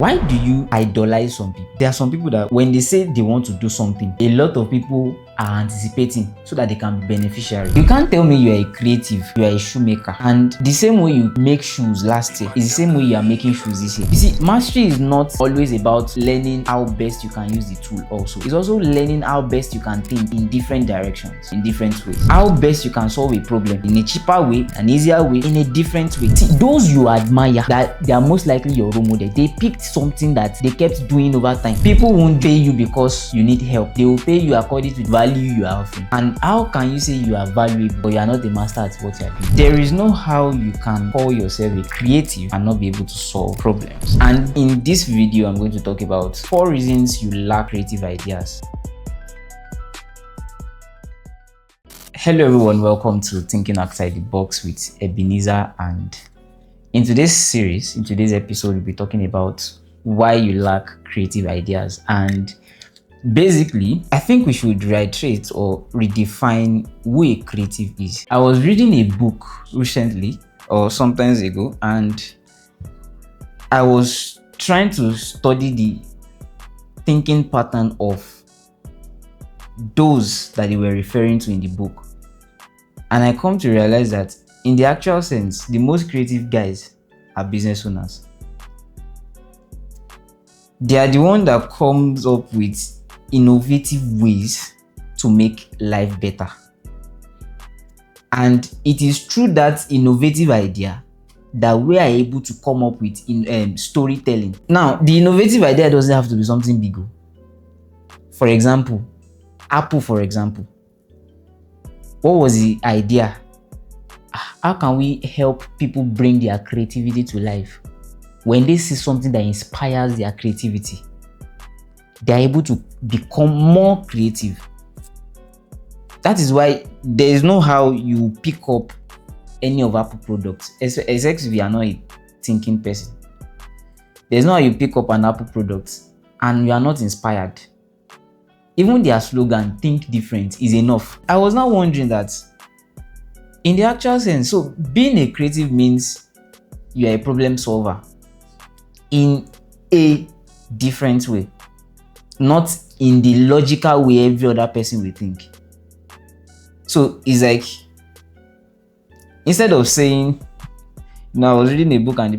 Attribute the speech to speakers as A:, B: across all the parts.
A: Why do you idolize some people? There are some people that when they say they want to do something, a lot of people are anticipating so that they can be beneficiaries. You can't tell me you are a creative, you are a shoemaker, and the same way you make shoes last year is the same way you are making shoes this year. You see, mastery is not always about learning how best you can use the tool also. It's also learning how best you can think in different directions, in different ways. How best you can solve a problem in a cheaper way, an easier way, in a different way. See, those you admire, that they are most likely your role model. They picked something that they kept doing over time. People won't pay you because you need help. They will pay you according to the value you are offering. And how can you say you are valuable but you are not a master at what you are doing? There is no how you can call yourself a creative and not be able to solve problems. And in this video, I'm going to talk about 4 reasons you lack creative ideas. Hello everyone, welcome to Thinking Outside the Box with Ebenezer, and in today's series, in today's episode, we'll be talking about why you lack creative ideas. And basically, I think we should reiterate or redefine who a creative is. I was reading a book recently or sometimes ago, and I was trying to study the thinking pattern of those that they were referring to in the book. And I come to realize that in the actual sense, the most creative guys are business owners. They are the one that comes up with innovative ways to make life better. And it is through that innovative idea that we are able to come up with storytelling. Now, the innovative idea doesn't have to be something big. For example, Apple, for example. What was the idea? How can we help people bring their creativity to life? When they see something that inspires their creativity, they are able to become more creative. That is why there is no how you pick up any of Apple products, except if you are not a thinking person. There's no how you pick up an Apple product and you are not inspired. Even their slogan, "Think Different," is enough. I was now wondering that in the actual sense, so being a creative means you are a problem solver in a different way, not in the logical way every other person will think. So it's like, instead of saying, I was reading a book and the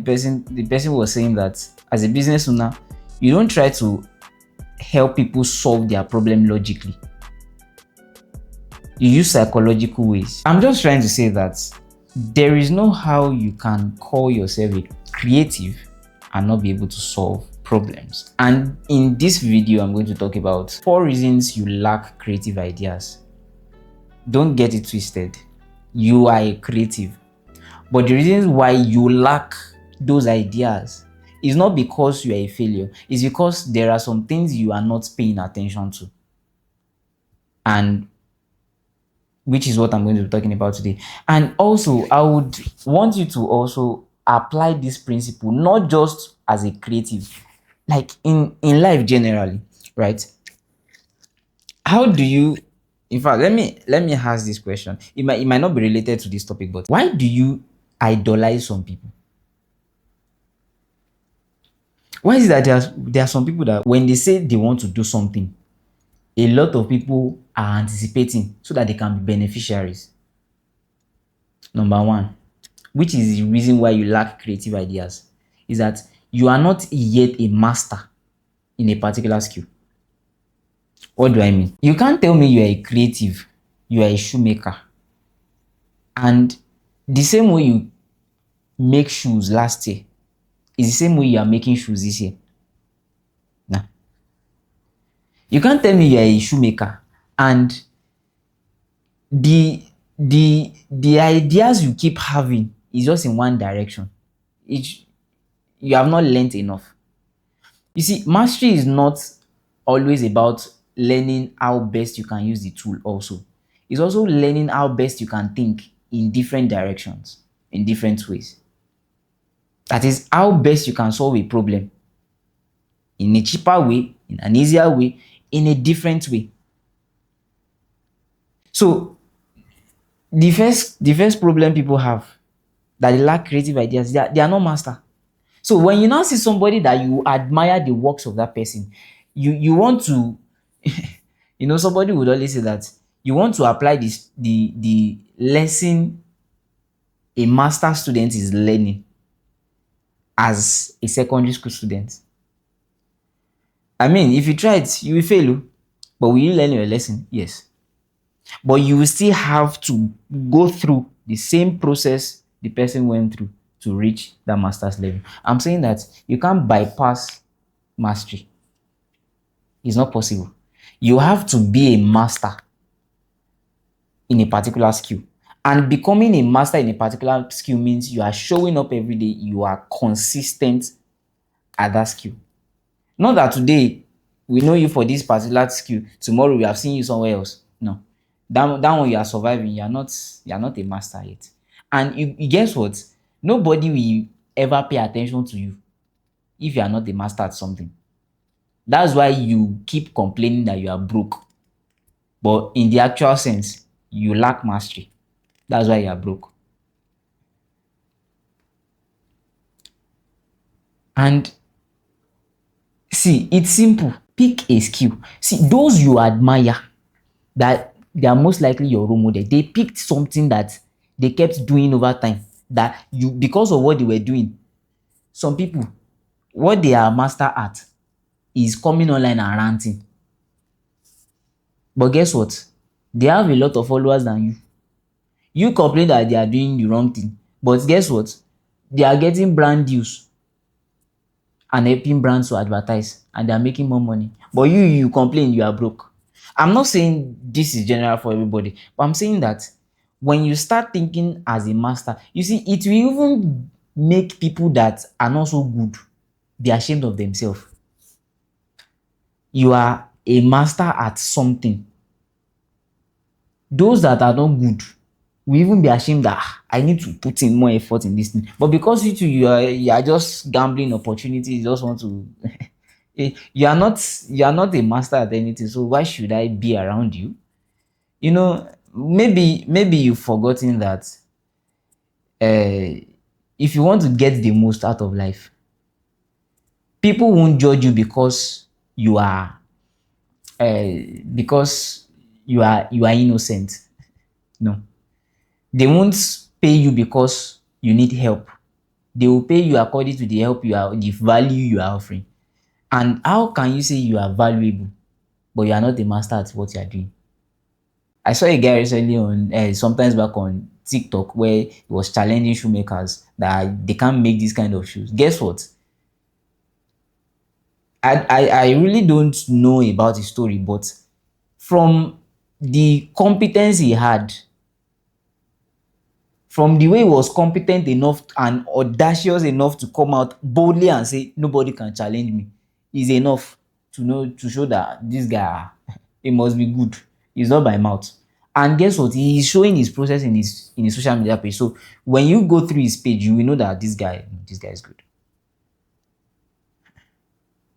A: person was saying that as a business owner, you don't try to help people solve their problem logically. You use psychological ways. I'm just trying to say that there is no how you can call yourself a creative and not be able to solve problems. And in this video, I'm going to talk about 4 reasons you lack creative ideas. Don't get it twisted. You are a creative. But the reasons why you lack those ideas is not because you are a failure. It's because there are some things you are not paying attention to. And which is what I'm going to be talking about today. And also, I would want you to also apply this principle, not just as a creative, like in life generally, right? How do you, in fact, let me ask this question. It might not be related to this topic, but why do you idolize some people? Why is it that there are some people that when they say they want to do something, a lot of people are anticipating so that they can be beneficiaries? Number 1, which is the reason why you lack creative ideas, is that you are not yet a master in a particular skill. What do I mean? You can't tell me you are a creative, you are a shoemaker, and the same way you make shoes last year is the same way you are making shoes this year. Nah. You can't tell me you are a shoemaker and the ideas you keep having is just in one direction. You have not learned enough. You see, mastery is not always about learning how best you can use the tool also. It's also learning how best you can think in different directions, in different ways. That is how best you can solve a problem in a cheaper way, in an easier way, in a different way. So the first problem people have that they lack creative ideas, they are not master. So when you now see somebody that you admire the works of that person, you want to, somebody would always say that you want to apply the lesson a master student is learning as a secondary school student. I mean, if you try it, you will fail. Oh. But will you learn your lesson? Yes. But you will still have to go through the same process the person went through to reach that master's level. I'm saying that you can't bypass mastery. It's not possible. You have to be a master in a particular skill. And becoming a master in a particular skill means you are showing up every day, you are consistent at that skill. Not that today we know you for this particular skill, tomorrow we have seen you somewhere else. No. That one you are surviving, you are not a master yet. And you guess what? Nobody will ever pay attention to you if you are not a master at something. That's why you keep complaining that you are broke. But in the actual sense, you lack mastery. That's why you are broke. And see, it's simple. Pick a skill. See, those you admire, that they are most likely your role model. They picked something that they kept doing over time. That you, because of what they were doing, some people, what they are master at is coming online and ranting. But guess what? They have a lot of followers than you. You complain that they are doing the wrong thing. But guess what? They are getting brand deals and helping brands to advertise, and they are making more money. But you complain you are broke. I'm not saying this is general for everybody, but I'm saying that when you start thinking as a master, you see, it will even make people that are not so good be ashamed of themselves. You are a master at something. Those that are not good will even be ashamed that, I need to put in more effort in this thing. But because you are just gambling opportunities, you just want to you are not a master at anything. So why should I be around you? Maybe you've forgotten that if you want to get the most out of life, people won't judge you you are because you are innocent. No. They won't pay you because you need help. They will pay you according to the value you are offering. And how can you say you are valuable but you are not a master at what you are doing? I saw a guy recently on sometimes back on TikTok where he was challenging shoemakers that they can't make this kind of shoes. Guess what? I really don't know about his story, but from the competence he had, from the way he was competent enough and audacious enough to come out boldly and say nobody can challenge me, is enough to show that this guy, he must be good. It's not by mouth. And guess what? He is showing his process in his social media page. So when you go through his page, you will know that this guy is good.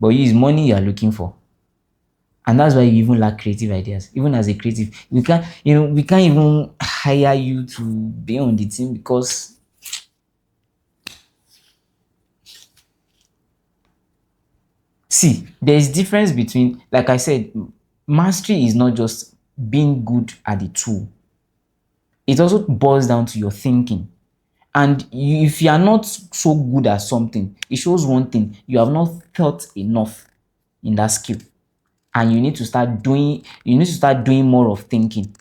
A: But it's money you are looking for. And that's why you even lack creative ideas. Even as a creative, we can't even hire you to be on the team because see, there's difference between, like I said, mastery is not just being good at the tool. It also boils down to your thinking. And if you are not so good at something, it shows one thing: you have not thought enough in that skill, and you need to start doing. You need to start doing more of thinking.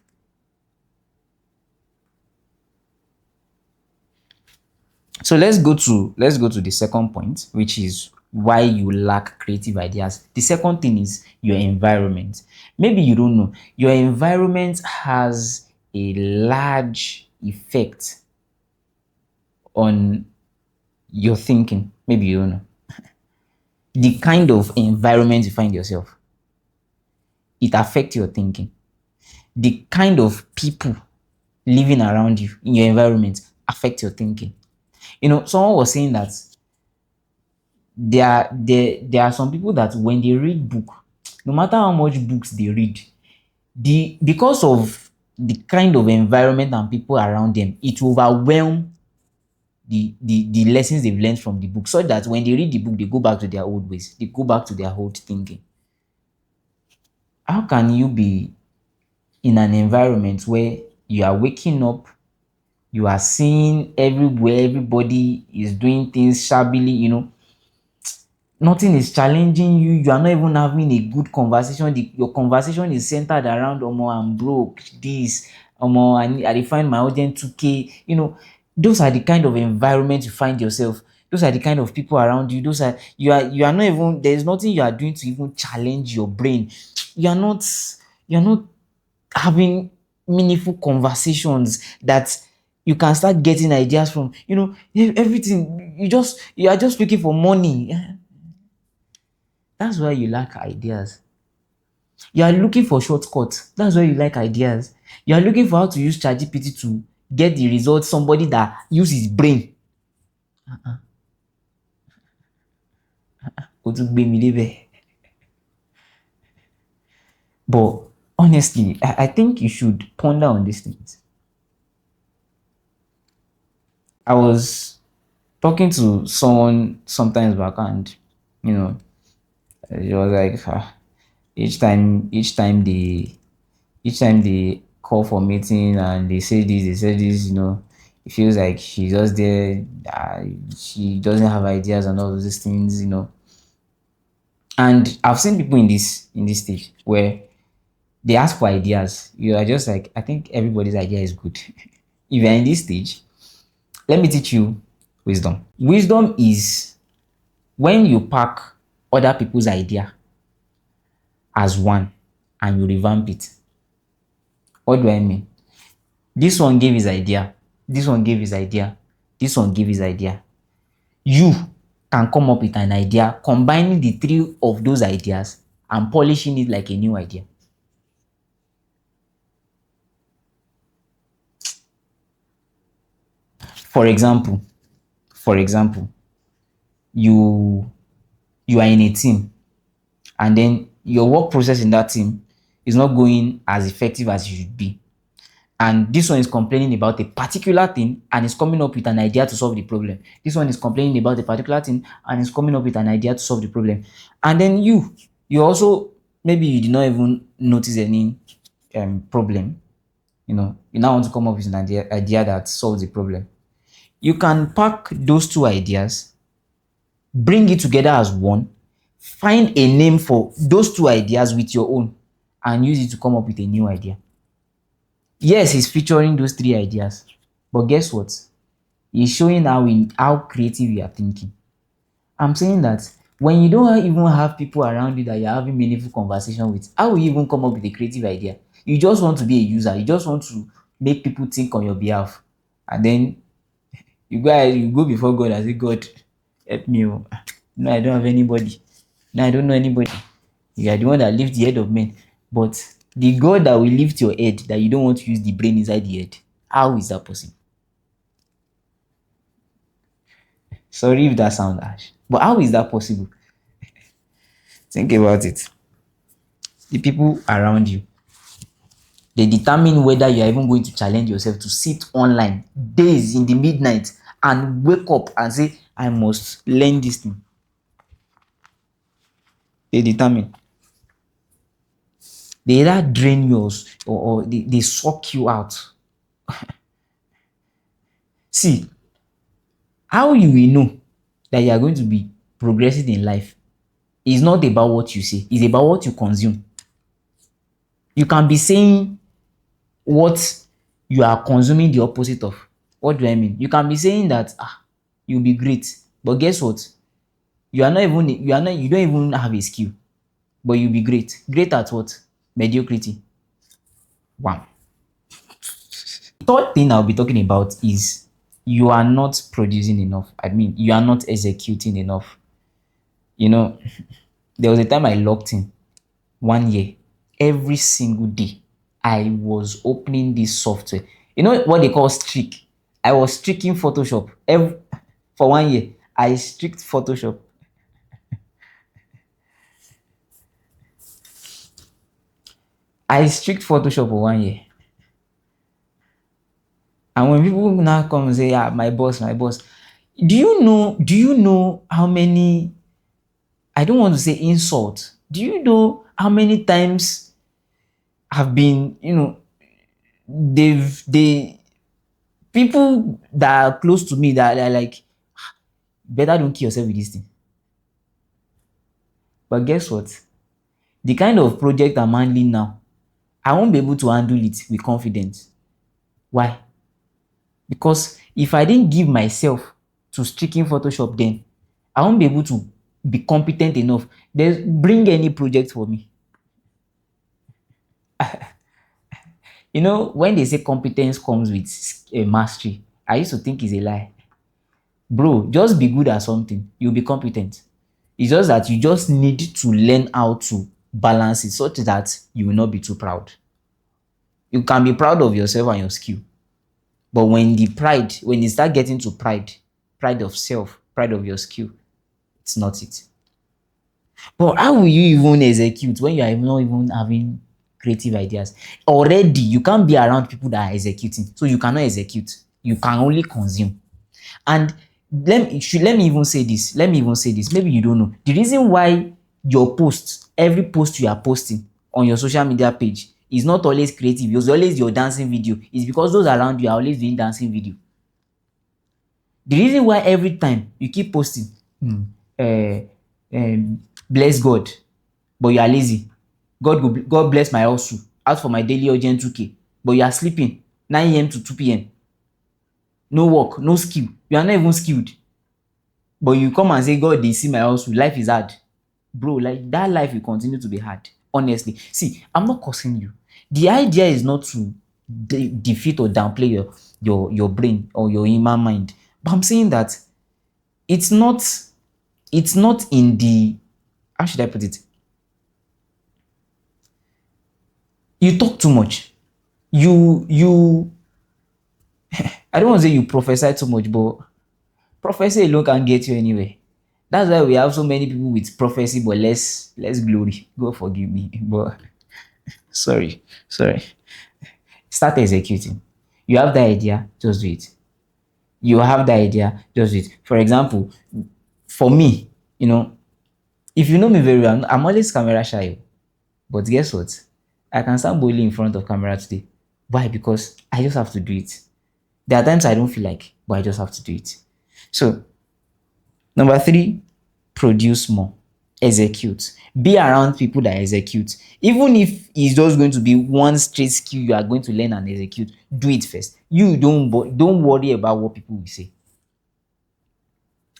A: So let's go to the second point, which is why you lack creative ideas. The second thing is your environment. Maybe you don't know. Your environment has a large effect on your thinking. Maybe you don't know. The kind of environment you find yourself, it affects your thinking. The kind of people living around you in your environment affect your thinking. Someone was saying that there are some people that when they read book, no matter how much books they read, because of the kind of environment and people around them, it will overwhelm the lessons they've learned from the book, so that when they read the book, they go back to their old ways, they go back to their old thinking. How can you be in an environment where you are waking up, you are seeing everywhere, everybody is doing things shabbily, nothing is challenging you, you are not even having a good conversation, your conversation is centered around omo, I'm broke, this, omo, I dey find my urgent 2k, those are the kind of environment you find yourself, those are the kind of people around you, those are you are not even, there's nothing you are doing to even challenge your brain, you are not having meaningful conversations that you can start getting ideas from, everything, you are just looking for money. That's why you lack ideas. You are looking for shortcuts. That's why you like ideas. You are looking for how to use ChatGPT to get the results somebody that uses brain. Ó tún gbé mi débẹ̀. But honestly, I think you should ponder on these things. I was talking to someone sometimes back, and it was like, each time they call for meeting and they say this, it feels like she's just there. She doesn't have ideas and all of these things. And I've seen people in this stage where they ask for ideas. You are just like, I think everybody's idea is good. If you're in this stage, let me teach you wisdom. Wisdom is when you pack other people's idea as one and you revamp it. What do I mean? This one gave his idea, this one gave his idea, this one gave his idea. You can come up with an idea combining the three of those ideas and polishing it like a new idea. For example, you you are in a team, and then your work process in that team is not going as effective as it should be. And this one is complaining about a particular thing and is coming up with an idea to solve the problem. This one is complaining about a particular thing and is coming up with an idea to solve the problem. And then you also, maybe you did not even notice any problem. You now want to come up with an idea that solves the problem. You can pack those two ideas, bring it together as one, find a name for those two ideas with your own, and use it to come up with a new idea. Yes, he's featuring those three ideas, but guess what? He's showing how creative you are thinking. I'm saying that when you don't even have people around you that you're having meaningful conversation with, how will you even come up with a creative idea? You just want to be a user. You just want to make people think on your behalf, and then you go before God and say, God, help me. Oh. No, I don't have anybody. No, I don't know anybody. You are the one that lifts the head of men. But the God that will lift your head, that you don't want to use the brain inside the head, how is that possible? Sorry if that sounds harsh. But how is that possible? Think about it. The people around you, they determine whether you are even going to challenge yourself to sit online days in the midnight and wake up and say, I must learn this thing. They determine. They either drain yours, or they suck you out. See, how you will know that you are going to be progressing in life is not about what you say, it's about what you consume. You can be saying what you are consuming the opposite of. What do I mean? You can be saying that you'll be great, but guess what? You don't even have a skill, but you'll be great. Great at what? Mediocrity. Wow. Third thing I'll be talking about is you are not producing enough. I mean, you are not executing enough. There was a time I locked in 1 year. Every single day, I was opening this software. You know what they call streak? I was streaking Photoshop. For 1 year, I streaked Photoshop. I streaked Photoshop for 1 year. And when people now come and say, my boss, Do you know how many, I don't want to say insult. Do you know how many times have been, they people that are close to me that are like, better don't kill yourself with this thing. But guess what? The kind of project I'm handling now, I won't be able to handle it with confidence. Why? Because if I didn't give myself to streaking Photoshop then, I won't be able to be competent enough. There's bring any project for me. When they say competence comes with mastery, I used to think it's a lie. Bro, just be good at something, you'll be competent. It's just that you just need to learn how to balance it such that you will not be too proud. You can be proud of yourself and your skill, but when you start getting to pride of self, pride of your skill, it's not it. But how will you even execute when you are not even having creative ideas? Already, you can't be around people that are executing, so you cannot execute. You can only consume. And let me even say this. Let me even say this. Maybe you don't know. The reason why your posts, every post you are posting on your social media page is not always creative. It's always your dancing video. It's because those around you are always doing dancing video. The reason why every time you keep posting, uh, bless God, but you are lazy. God bless my hustle. Out for my daily urgent 2K, but you are sleeping 9 a.m. to 2 p.m. No work, no skill. You are not even skilled. But you come and say, God, they see my hustle. Life is hard. Bro, like that life will continue to be hard. Honestly. See, I'm not cursing you. The idea is not to defeat or downplay your brain or your human mind. But I'm saying that it's not it's not in the, how should I put it? You talk too much. You I don't want to say you prophesy too much, but prophecy alone can get you anywhere. That's why we have so many people with prophecy but less glory. God forgive me. But sorry. Start executing. You have the idea, just do it. You have the idea, just do it. For example, for me, if you know me very well, I'm always camera shy. But guess what? I can stand boldly in front of camera today. Why? Because I just have to do it. There are times I don't feel like, but I just have to do it. So, number 3, produce more. Execute. Be around people that execute. Even if it's just going to be one straight skill you are going to learn and execute, do it first. You don't worry about what people will say.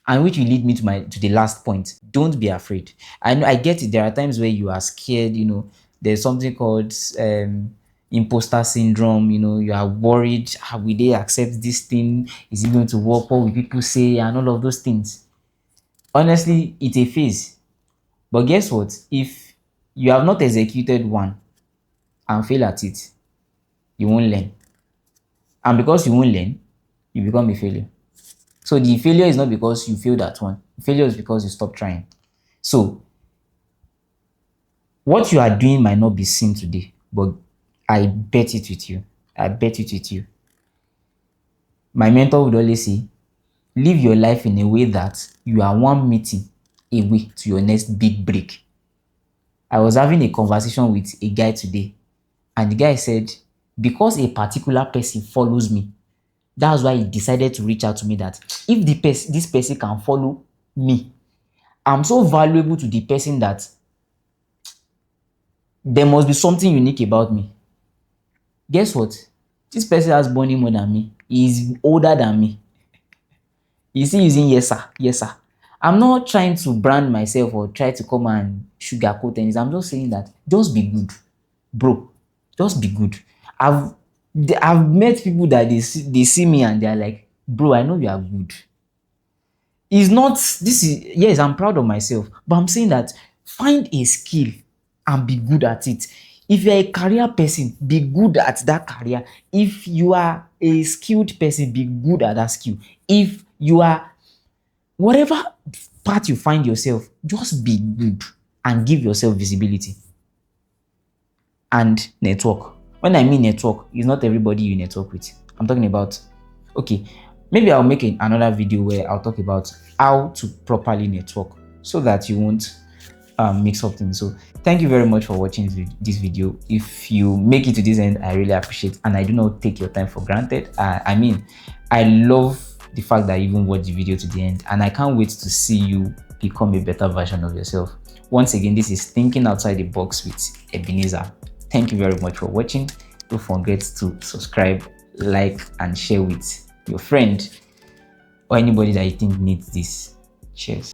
A: And which will lead me to the last point. Don't be afraid. I know, I get it. There are times where you are scared. There's something called imposter syndrome. You are worried. How will they accept this thing? Is it going to work? What will people say? And all of those things. Honestly, it's a phase. But guess what? If you have not executed one and fail at it, you won't learn. And because you won't learn, you become a failure. So the failure is not because you failed at one. The failure is because you stopped trying. So what you are doing might not be seen today, but I bet it with you. I bet it with you. My mentor would always say, live your life in a way that you are one meeting away to your next big break. I was having a conversation with a guy today, and the guy said, because a particular person follows me, that's why he decided to reach out to me, that if this person can follow me, I'm so valuable to the person that there must be something unique about me. Guess what? This person has money more than me. He's older than me. He's still using yes sir, yes sir. I'm not trying to brand myself or try to come and sugarcoat things. I'm just saying that just be good, bro. Just be good. I've I've met people that they see me and they're like, bro, I know you are good. It's not, this is, yes, I'm proud of myself, but I'm saying that find a skill and be good at it. If you're a career person, be good at that career. If you are a skilled person, be good at that skill. If you are, whatever part you find yourself, just be good and give yourself visibility. And network. When I mean network, it's not everybody you network with. I'm talking about, okay, Maybe I'll make another video where I'll talk about how to properly network so that you won't mix up things. So thank you very much for watching this video. If you make it to this end, I really appreciate, and I do not take your time for granted. I mean, I love the fact that you even watch the video to the end, and I can't wait to see you become a better version of yourself. Once again, this is Thinking Outside the Box with Ebenezer. Thank you very much for watching. Don't forget to subscribe, like, and share with your friend or anybody that you think needs this. Cheers.